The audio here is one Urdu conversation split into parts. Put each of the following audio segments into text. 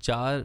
4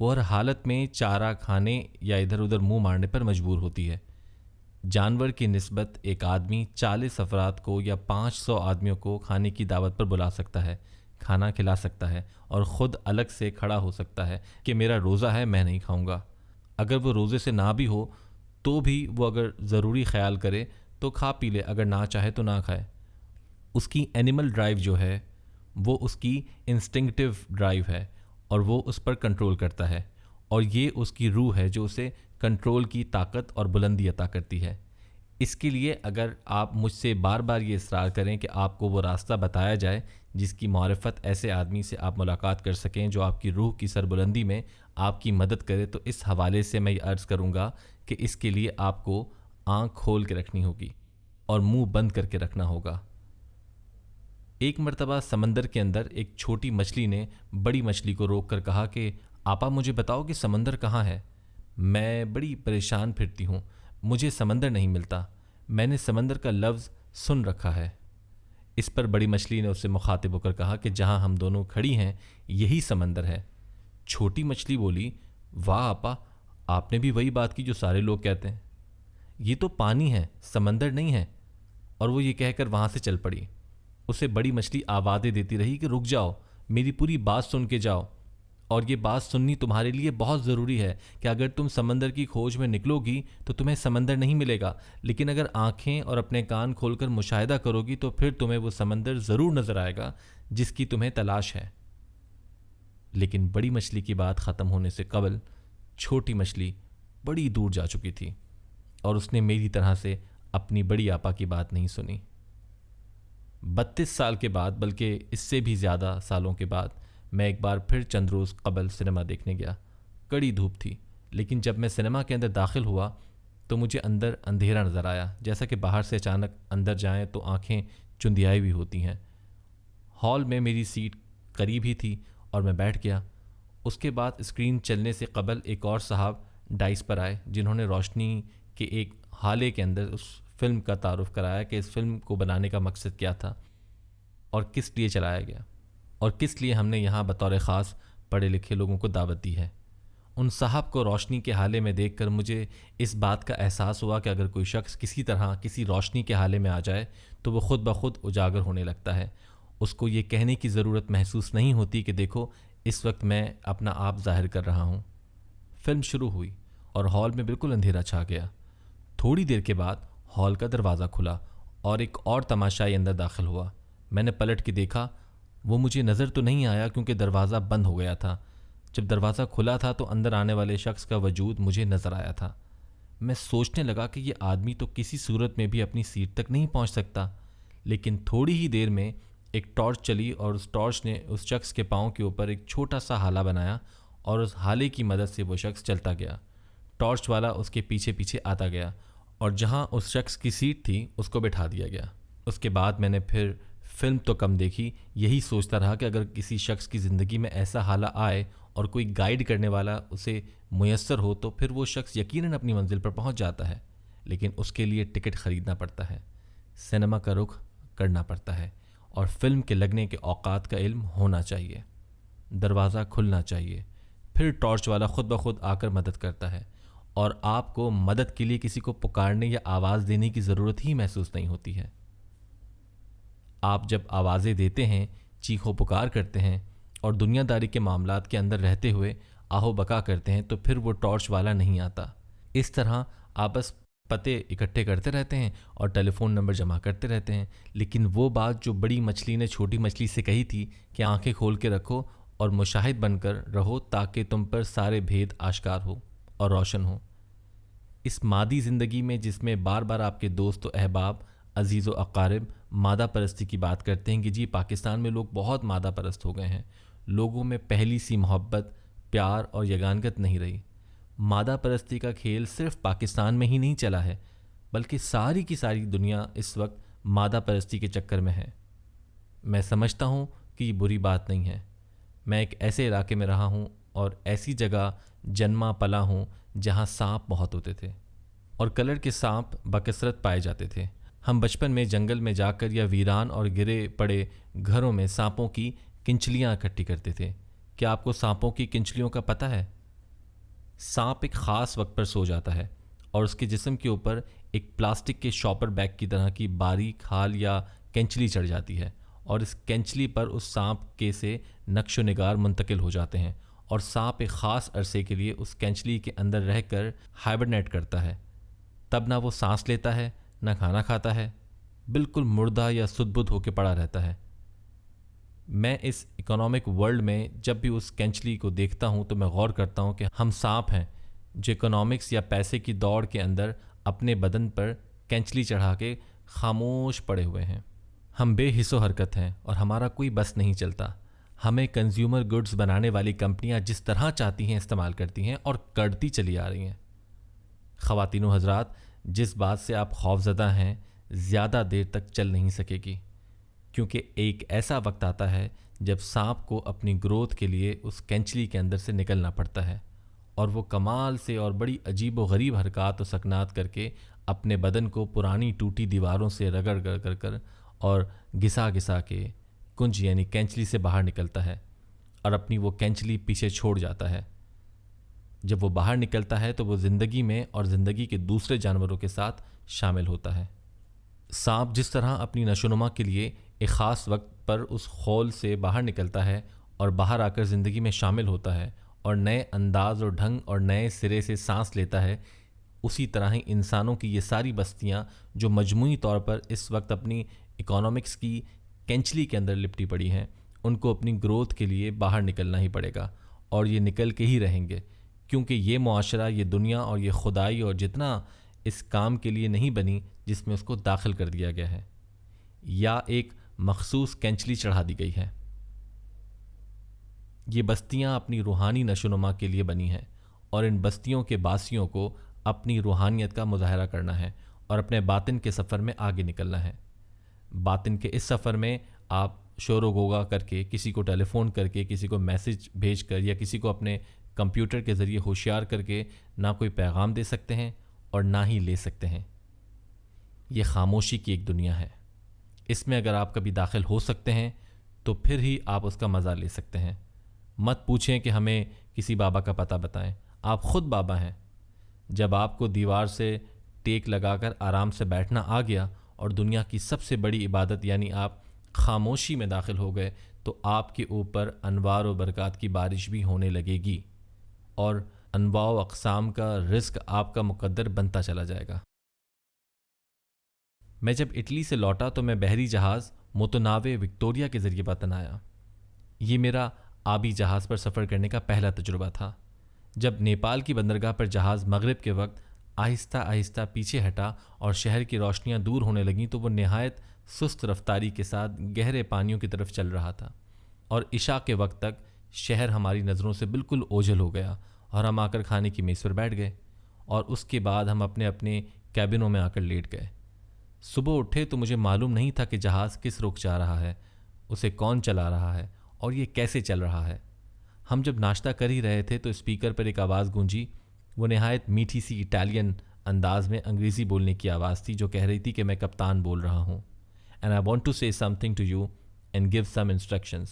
وہ ہر حالت میں چارہ کھانے یا ادھر ادھر منہ مارنے پر مجبور ہوتی ہے۔ جانور کی نسبت ایک آدمی 40 افراد کو یا 500 آدمیوں کو کھانے کی دعوت پر بلا سکتا ہے، کھانا کھلا سکتا ہے اور خود الگ سے کھڑا ہو سکتا ہے کہ میرا روزہ ہے، میں نہیں کھاؤں گا۔ اگر وہ روزے سے نہ بھی ہو تو بھی وہ اگر ضروری خیال کرے تو کھا پی لے، اگر نہ چاہے تو نہ کھائے۔ اس کی اینیمل ڈرائیو جو ہے وہ اس کی انسٹنکٹیو ڈرائیو ہے اور وہ اس پر کنٹرول کرتا ہے، اور یہ اس کی روح ہے جو اسے کنٹرول کی طاقت اور بلندی عطا کرتی ہے۔ اس کے لیے اگر آپ مجھ سے بار بار یہ اصرار کریں کہ آپ کو وہ راستہ بتایا جائے جس کی معرفت ایسے آدمی سے آپ ملاقات کر سکیں جو آپ کی روح کی سربلندی میں آپ کی مدد کرے، تو اس حوالے سے میں یہ عرض کروں گا کہ اس کے لیے آپ کو آنکھ کھول کے رکھنی ہوگی اور منہ بند کر کے رکھنا ہوگا۔ ایک مرتبہ سمندر کے اندر ایک چھوٹی مچھلی نے بڑی مچھلی کو روک کر کہا کہ آپا مجھے بتاؤ کہ سمندر کہاں ہے؟ میں بڑی پریشان پھرتی ہوں، مجھے سمندر نہیں ملتا، میں نے سمندر کا لفظ سن رکھا ہے۔ اس پر بڑی مچھلی نے اس سے مخاطب ہو کر کہا کہ جہاں ہم دونوں کھڑی ہیں یہی سمندر ہے۔ چھوٹی مچھلی بولی، واہ آپا، آپ نے بھی وہی بات کی جو سارے لوگ کہتے ہیں، یہ تو پانی ہے، سمندر نہیں ہے۔ اور وہ یہ کہہ کر وہاں سے چل پڑی۔ اسے بڑی مچھلی آوازیں دیتی رہی کہ رک جاؤ، میری پوری بات سن کے جاؤ، اور یہ بات سننی تمہارے لیے بہت ضروری ہے کہ اگر تم سمندر کی کھوج میں نکلو گی تو تمہیں سمندر نہیں ملے گا، لیکن اگر آنکھیں اور اپنے کان کھول کر مشاہدہ کرو گی تو پھر تمہیں وہ سمندر ضرور نظر آئے گا جس کی تمہیں تلاش ہے۔ لیکن بڑی مچھلی کی بات ختم ہونے سے قبل چھوٹی مچھلی بڑی دور جا چکی تھی اور اس نے میری طرح سے اپنی بڑی آپا کی بات نہیں سنی۔ 32 سال کے بعد، بلکہ اس سے بھی زیادہ سالوں کے بعد، میں ایک بار پھر چند روز قبل سنیما دیکھنے گیا۔ کڑی دھوپ تھی، لیکن جب میں سنیما کے اندر داخل ہوا تو مجھے اندر اندھیرا نظر آیا، جیسا کہ باہر سے اچانک اندر جائیں تو آنکھیں چندیائی ہوئی ہوتی ہیں۔ ہال میں میری سیٹ قریب ہی تھی اور میں بیٹھ گیا۔ اس کے بعد اسکرین چلنے سے قبل ایک اور صاحب ڈائس پر آئے جنہوں نے روشنی کے ایک حالے کے اندر اس فلم کا تعارف کرایا کہ اس فلم کو بنانے کا مقصد کیا تھا اور کس لیے چلایا گیا، اور کس لیے ہم نے یہاں بطور خاص پڑھے لکھے لوگوں کو دعوت دی ہے۔ ان صاحب کو روشنی کے حالے میں دیکھ کر مجھے اس بات کا احساس ہوا کہ اگر کوئی شخص کسی طرح کسی روشنی کے حالے میں آ جائے تو وہ خود بخود اجاگر ہونے لگتا ہے۔ اس کو یہ کہنے کی ضرورت محسوس نہیں ہوتی کہ دیکھو اس وقت میں اپنا آپ ظاہر کر رہا ہوں۔ فلم شروع ہوئی اور ہال میں بالکل اندھیرا چھا گیا۔ تھوڑی دیر کے بعد ہال کا دروازہ کھلا اور ایک اور تماشائی اندر داخل ہوا۔ میں نے پلٹ کے دیکھا، وہ مجھے نظر تو نہیں آیا کیونکہ دروازہ بند ہو گیا تھا۔ جب دروازہ کھلا تھا تو اندر آنے والے شخص کا وجود مجھے نظر آیا تھا۔ میں سوچنے لگا کہ یہ آدمی تو کسی صورت میں بھی اپنی سیٹ تک نہیں پہنچ سکتا، لیکن تھوڑی ہی دیر میں ایک ٹارچ چلی اور اس ٹارچ نے اس شخص کے پاؤں کے اوپر ایک چھوٹا سا ہالہ بنایا اور اس ہالے کی مدد سے وہ شخص چلتا گیا۔ ٹارچ والا اس کے پیچھے پیچھے آتا گیا اور جہاں اس شخص کی سیٹ تھی اس کو بٹھا دیا گیا۔ اس کے بعد میں نے پھر فلم تو کم دیکھی، یہی سوچتا رہا کہ اگر کسی شخص کی زندگی میں ایسا حالہ آئے اور کوئی گائیڈ کرنے والا اسے میسر ہو تو پھر وہ شخص یقیناً اپنی منزل پر پہنچ جاتا ہے، لیکن اس کے لیے ٹکٹ خریدنا پڑتا ہے، سنیما کا رخ کرنا پڑتا ہے، اور فلم کے لگنے کے اوقات کا علم ہونا چاہیے۔ دروازہ کھلنا چاہیے، پھر ٹارچ والا خود بخود آ کر مدد کرتا ہے، اور آپ کو مدد کے لیے کسی کو پکارنے یا آواز دینے کی ضرورت ہی محسوس نہیں ہوتی ہے۔ آپ جب آوازیں دیتے ہیں، چیخو پکار کرتے ہیں اور دنیا داری کے معاملات کے اندر رہتے ہوئے آہو بکا کرتے ہیں تو پھر وہ ٹارچ والا نہیں آتا۔ اس طرح آپ بس پتے اکٹھے کرتے رہتے ہیں اور ٹیلی فون نمبر جمع کرتے رہتے ہیں، لیکن وہ بات جو بڑی مچھلی نے چھوٹی مچھلی سے کہی تھی کہ آنکھیں کھول کے رکھو اور مشاہد بن کر رہو تاکہ تم پر سارے بھید آشکار ہو اور روشن ہو۔ اس مادی زندگی میں جس میں بار بار آپ کے دوست و احباب، عزیز و اقارب مادہ پرستی کی بات کرتے ہیں کہ جی پاکستان میں لوگ بہت مادہ پرست ہو گئے ہیں، لوگوں میں پہلی سی محبت، پیار اور یگانگت نہیں رہی۔ مادہ پرستی کا کھیل صرف پاکستان میں ہی نہیں چلا ہے، بلکہ ساری کی ساری دنیا اس وقت مادہ پرستی کے چکر میں ہے۔ میں سمجھتا ہوں کہ یہ بری بات نہیں ہے۔ میں ایک ایسے علاقے میں رہا ہوں اور ایسی جگہ جنما پلا ہوں جہاں سانپ بہت ہوتے تھے اور کلر کے سانپ بکثرت پائے جاتے تھے۔ ہم بچپن میں جنگل میں جا کر یا ویران اور گرے پڑے گھروں میں سانپوں کی کنچلیاں اکٹھی کرتے تھے۔ کیا آپ کو سانپوں کی کنچلیوں کا پتہ ہے؟ سانپ ایک خاص وقت پر سو جاتا ہے اور اس کے جسم کے اوپر ایک پلاسٹک کے شاپر بیگ کی طرح کی باریک کھال یا کینچلی چڑھ جاتی ہے، اور اس کینچلی پر اس سانپ کے سے نقش و نگار منتقل ہو جاتے ہیں، اور سانپ ایک خاص عرصے کے لیے اس کینچلی کے اندر رہ کر ہائبرنیٹ کرتا ہے۔ تب نہ وہ سانس لیتا ہے، نہ کھانا کھاتا ہے، بالکل مردہ یا سد بدھ ہو کے پڑا رہتا ہے۔ میں اس اکنامک ورلڈ میں جب بھی اس کینچلی کو دیکھتا ہوں تو میں غور کرتا ہوں کہ ہم سانپ ہیں جو اکنامکس یا پیسے کی دوڑ کے اندر اپنے بدن پر کینچلی چڑھا کے خاموش پڑے ہوئے ہیں۔ ہم بے حس و حرکت ہیں اور ہمارا کوئی بس نہیں چلتا۔ ہمیں کنزیومر گڈز بنانے والی کمپنیاں جس طرح چاہتی ہیں استعمال کرتی ہیں اور کرتی چلی آ رہی ہیں۔ خواتین و حضرات، جس بات سے آپ خوفزدہ ہیں زیادہ دیر تک چل نہیں سکے گی، کیونکہ ایک ایسا وقت آتا ہے جب سانپ کو اپنی گروتھ کے لیے اس کینچلی کے اندر سے نکلنا پڑتا ہے، اور وہ کمال سے اور بڑی عجیب و غریب حرکات و سکنات کر کے اپنے بدن کو پرانی ٹوٹی دیواروں سے رگڑ کر اور گھسا گھسا کے کنج یعنی کینچلی سے باہر نکلتا ہے، اور اپنی وہ کینچلی پیچھے چھوڑ جاتا ہے۔ جب وہ باہر نکلتا ہے تو وہ زندگی میں اور زندگی کے دوسرے جانوروں کے ساتھ شامل ہوتا ہے۔ سانپ جس طرح اپنی نشو و نما کے لیے ایک خاص وقت پر اس خول سے باہر نکلتا ہے اور باہر آ کر زندگی میں شامل ہوتا ہے اور نئے انداز اور ڈھنگ اور نئے سرے سے سانس لیتا ہے، اسی طرح ہی انسانوں کی یہ ساری بستیاں جو مجموعی طور پر اس وقت اپنی اکانومکس کی کینچلی کے اندر لپٹی پڑی ہیں، ان کو اپنی گروتھ کے لیے باہر نکلنا ہی پڑے گا، اور یہ نکل کے ہی رہیں گے، کیونکہ یہ معاشرہ، یہ دنیا اور یہ خدائی اور جتنا اس کام کے لیے نہیں بنی جس میں اس کو داخل کر دیا گیا ہے، یا ایک مخصوص کینچلی چڑھا دی گئی ہے۔ یہ بستیاں اپنی روحانی نشو و نما کے لیے بنی ہیں، اور ان بستیوں کے باسیوں کو اپنی روحانیت کا مظاہرہ کرنا ہے اور اپنے باطن کے سفر میں آگے نکلنا ہے۔ باطن کے اس سفر میں آپ شور و غوغا کر کے، کسی کو ٹیلی فون کر کے، کسی کو میسج بھیج کر، یا کسی کو اپنے کمپیوٹر کے ذریعے ہوشیار کر کے نہ کوئی پیغام دے سکتے ہیں اور نہ ہی لے سکتے ہیں۔ یہ خاموشی کی ایک دنیا ہے۔ اس میں اگر آپ کبھی داخل ہو سکتے ہیں تو پھر ہی آپ اس کا مزہ لے سکتے ہیں۔ مت پوچھیں کہ ہمیں کسی بابا کا پتہ بتائیں، آپ خود بابا ہیں۔ جب آپ کو دیوار سے ٹیک لگا کر آرام سے بیٹھنا آ گیا اور دنیا کی سب سے بڑی عبادت یعنی آپ خاموشی میں داخل ہو گئے، تو آپ کے اوپر انوار و برکات کی بارش بھی ہونے لگے گی، اور انواع و اقسام کا رزق آپ کا مقدر بنتا چلا جائے گا۔ میں جب اٹلی سے لوٹا تو میں بحری جہاز متناوع وکٹوریا کے ذریعے وطن آیا۔ یہ میرا آبی جہاز پر سفر کرنے کا پہلا تجربہ تھا۔ جب نیپال کی بندرگاہ پر جہاز مغرب کے وقت آہستہ آہستہ پیچھے ہٹا اور شہر کی روشنیاں دور ہونے لگیں تو وہ نہایت سست رفتاری کے ساتھ گہرے پانیوں کی طرف چل رہا تھا، اور عشاء کے وقت تک شہر ہماری نظروں سے بالکل اوجھل ہو گیا، اور ہم آ کر کھانے کی میز پر بیٹھ گئے، اور اس کے بعد ہم اپنے اپنے کیبنوں میں آ کر لیٹ گئے۔ صبح اٹھے تو مجھے معلوم نہیں تھا کہ جہاز کس رخ جا رہا ہے، اسے کون چلا رہا ہے، اور یہ کیسے چل رہا ہے۔ ہم جب ناشتہ کر ہی رہے تھے تو اسپیکر پر ایک آواز گونجی۔ وہ نہایت میٹھی سی اٹالین انداز میں انگریزی بولنے کی آواز تھی جو کہہ رہی تھی کہ میں کپتان بول رہا ہوں، and I want to say something to you and give some instructions.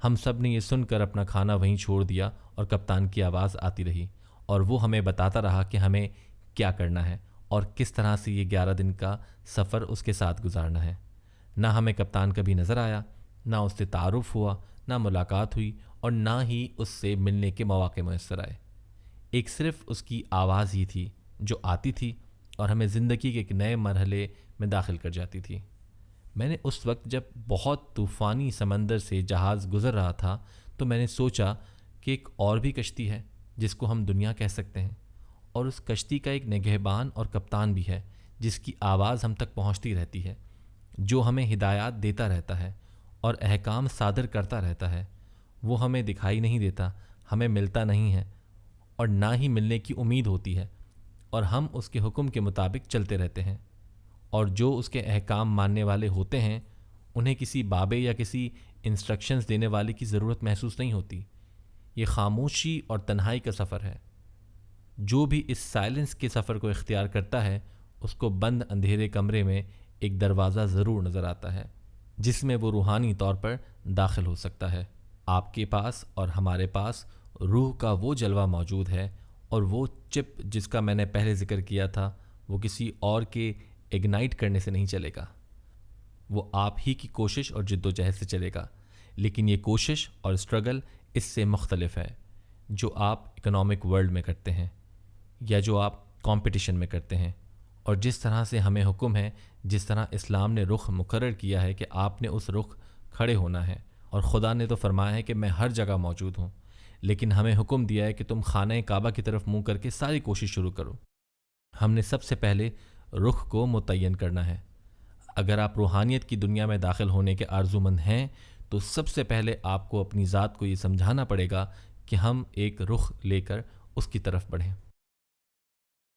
ہم سب نے یہ سن کر اپنا کھانا وہیں چھوڑ دیا، اور کپتان کی آواز آتی رہی، اور وہ ہمیں بتاتا رہا کہ ہمیں کیا کرنا ہے اور کس طرح سے یہ 11 دن کا سفر اس کے ساتھ گزارنا ہے۔ نہ ہمیں کپتان کبھی نظر آیا، نہ اس سے تعارف ہوا، نہ ملاقات ہوئی، اور نہ ہی اس سے ملنے کے مواقع میسر آئے۔ ایک صرف اس کی آواز ہی تھی جو آتی تھی اور ہمیں زندگی کے ایک نئے مرحلے میں داخل کر جاتی تھی۔ میں نے اس وقت جب بہت طوفانی سمندر سے جہاز گزر رہا تھا تو میں نے سوچا کہ ایک اور بھی کشتی ہے جس کو ہم دنیا کہہ سکتے ہیں، اور اس کشتی کا ایک نگہبان اور کپتان بھی ہے جس کی آواز ہم تک پہنچتی رہتی ہے، جو ہمیں ہدایات دیتا رہتا ہے اور احکام صادر کرتا رہتا ہے۔ وہ ہمیں دکھائی نہیں دیتا، ہمیں ملتا نہیں ہے، اور نہ ہی ملنے کی امید ہوتی ہے، اور ہم اس کے حکم کے مطابق چلتے رہتے ہیں، اور جو اس کے احکام ماننے والے ہوتے ہیں انہیں کسی بابے یا کسی انسٹرکشنز دینے والے کی ضرورت محسوس نہیں ہوتی۔ یہ خاموشی اور تنہائی کا سفر ہے۔ جو بھی اس سائلنس کے سفر کو اختیار کرتا ہے اس کو بند اندھیرے کمرے میں ایک دروازہ ضرور نظر آتا ہے جس میں وہ روحانی طور پر داخل ہو سکتا ہے۔ آپ کے پاس اور ہمارے پاس روح کا وہ جلوہ موجود ہے، اور وہ چپ جس کا میں نے پہلے ذکر کیا تھا وہ کسی اور کے اگنائٹ کرنے سے نہیں چلے گا، وہ آپ ہی کی کوشش اور جد و جہد سے چلے گا۔ لیکن یہ کوشش اور اسٹرگل اس سے مختلف ہے جو آپ اکنامک ورلڈ میں کرتے ہیں یا جو آپ کمپٹیشن میں کرتے ہیں، اور جس طرح سے ہمیں حکم ہے، جس طرح اسلام نے رخ مقرر کیا ہے کہ آپ نے اس رخ کھڑے ہونا ہے، اور خدا نے تو فرمایا ہے کہ میں ہر جگہ موجود ہوں، لیکن ہمیں حکم دیا ہے کہ تم خانہ کعبہ کی طرف منہ کر کے ساری کوشش شروع کرو۔ ہم نے سب سے پہلے رخ کو متعین کرنا ہے۔ اگر آپ روحانیت کی دنیا میں داخل ہونے کے آرزومند ہیں تو سب سے پہلے آپ کو اپنی ذات کو یہ سمجھانا پڑے گا کہ ہم ایک رخ لے کر اس کی طرف بڑھیں۔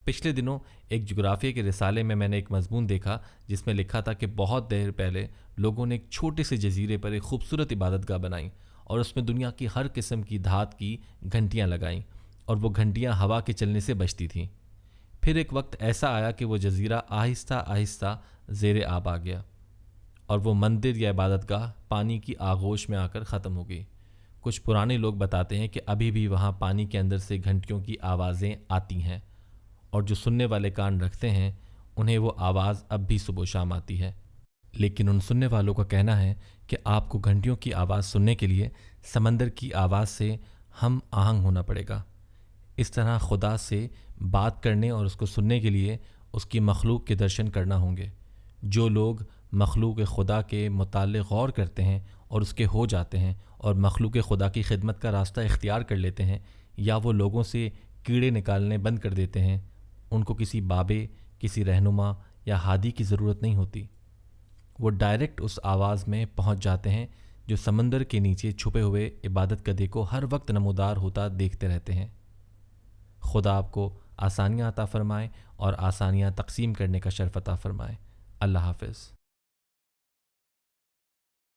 پچھلے دنوں ایک جغرافیہ کے رسالے میں نے ایک مضمون دیکھا جس میں لکھا تھا کہ بہت دیر پہلے لوگوں نے ایک چھوٹے سے جزیرے پر ایک خوبصورت عبادت گاہ بنائی اور اس میں دنیا کی ہر قسم کی دھات کی گھنٹیاں لگائیں، اور وہ گھنٹیاں ہوا کے چلنے سے بجتی تھیں۔ پھر ایک وقت ایسا آیا کہ وہ جزیرہ آہستہ آہستہ زیر آب آ گیا، اور وہ مندر یا عبادت گاہ پانی کی آغوش میں آ کر ختم ہو گئی۔ کچھ پرانے لوگ بتاتے ہیں کہ ابھی بھی وہاں پانی کے اندر سے گھنٹیوں کی آوازیں آتی ہیں، اور جو سننے والے کان رکھتے ہیں انہیں وہ آواز اب بھی صبح و شام آتی ہے۔ لیکن ان سننے والوں کا کہنا ہے کہ آپ کو گھنٹیوں کی آواز سننے کے لیے سمندر کی آواز سے ہم آہنگ ہونا پڑے گا۔ اس طرح خدا سے بات کرنے اور اس کو سننے کے لیے اس کی مخلوق کے درشن کرنا ہوں گے۔ جو لوگ مخلوق خدا کے متعلق غور کرتے ہیں اور اس کے ہو جاتے ہیں اور مخلوق خدا کی خدمت کا راستہ اختیار کر لیتے ہیں، یا وہ لوگوں سے کیڑے نکالنے بند کر دیتے ہیں، ان کو کسی بابے، کسی رہنما یا ہادی کی ضرورت نہیں ہوتی۔ وہ ڈائریکٹ اس آواز میں پہنچ جاتے ہیں جو سمندر کے نیچے چھپے ہوئے عبادت گدھے کو ہر وقت نمودار ہوتا دیکھتے رہتے ہیں۔ خدا آپ کو آسانیاں عطا فرمائے اور آسانیاں تقسیم کرنے کا شرف عطا فرمائے۔ اللہ حافظ۔